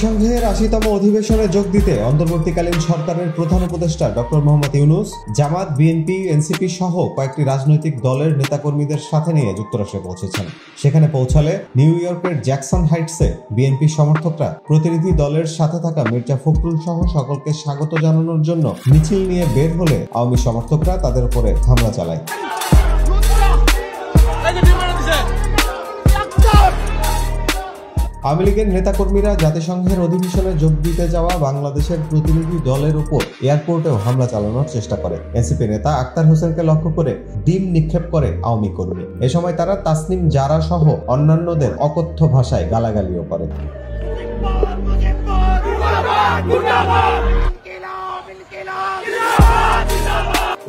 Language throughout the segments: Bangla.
জাতিসংঘের ৮০তম অধিবেশনে যোগ দিতে অন্তর্বর্তীকালীন সরকারের প্রধান উপদেষ্টা ডক্টর মোহাম্মদ ইউনূস জামাত, বিএনপি, এনসিপি সহ কয়েকটি রাজনৈতিক দলের নেতাকর্মীদের সাথে নিয়ে যুক্তরাষ্ট্রে পৌঁছেছেন। সেখানে পৌঁছালে নিউ ইয়র্কের জ্যাকসন হাইটসে বিএনপি সমর্থকরা প্রতিনিধি দলের সাথে থাকা মির্জা ফখরুল সহ সকলকে স্বাগত জানানোর জন্য মিছিল নিয়ে বের হলে আওয়ামী সমর্থকরা তাদের উপরে হামলা চালায়। আওয়ামী লীগের নেতাকর্মীরা জাতিসংঘের অধিবেশনে যোগ দিতে যাওয়া বাংলাদেশের প্রতিনিধি দলের উপর এয়ারপোর্টেও হামলা চালানোর চেষ্টা করে। এনসিপি নেতা আক্তার হোসেনকে লক্ষ্য করে ডিম নিক্ষেপ করে আওয়ামী কর্মী। এ সময় তারা তাসনিম জারা সহ অন্যান্যদের অকথ্য ভাষায় গালাগালিও করে।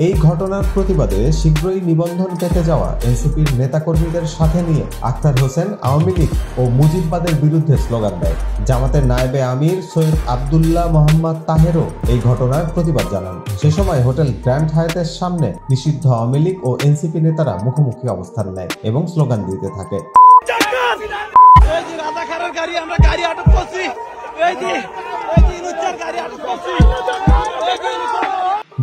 এই ঘটনার প্রতিবাদে শীঘ্রই নিবন্ধন পেতে যাওয়া এনসিপির নেতাকর্মীদের সাথে নিয়ে আক্তার হোসেন আওয়ামী লীগ ও মুজিববাদের বিরুদ্ধে স্লোগান দেয়। জামাতের নায়েবে আমির সৈয়দ আব্দুল্লাহ মোহাম্মদ তাহেরও এই ঘটনার প্রতিবাদ জানান। সে সময় হোটেল গ্র্যান্ড হায়াতের সামনে নিষিদ্ধ আওয়ামী লীগ ও এনসিপি নেতারা মুখোমুখি অবস্থান নেয় এবং স্লোগান দিতে থাকে।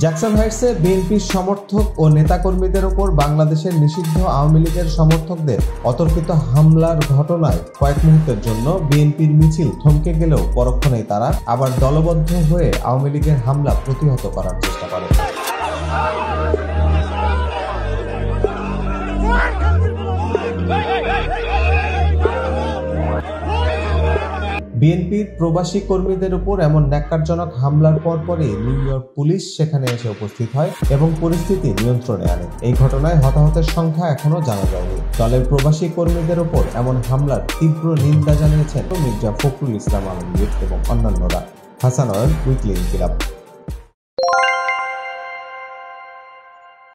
জ্যাকসন হাইটসে বিএনপির সমর্থক ও নেতাকর্মীদের ওপর বাংলাদেশের নিষিদ্ধ আওয়ামী লীগের সমর্থকদের অতর্কিত হামলার ঘটনায় কয়েক মুহূর্তের জন্য বিএনপির মিছিল থমকে গেলেও পরক্ষণেই তারা আবার দলবদ্ধ হয়ে আওয়ামী লীগের হামলা প্রতিহত করার চেষ্টা করে। বিএনপির প্রবাসী কর্মীদের উপর এমন ন্যাক্কারজনক হামলার পরপরই নিউ ইয়র্ক পুলিশ সেখানে এসে উপস্থিত হয় এবং পরিস্থিতি নিয়ন্ত্রণে আনে। এই ঘটনায় হতাহতের সংখ্যা এখনো জানা যায়নি। দলের প্রবাসী কর্মীদের উপর এমন হামলার তীব্র নিন্দা জানিয়েছেন মির্জা ফখরুল ইসলাম আলমগীর এবং অন্যান্যরা। হাসান উইকলি ইনকিলাব।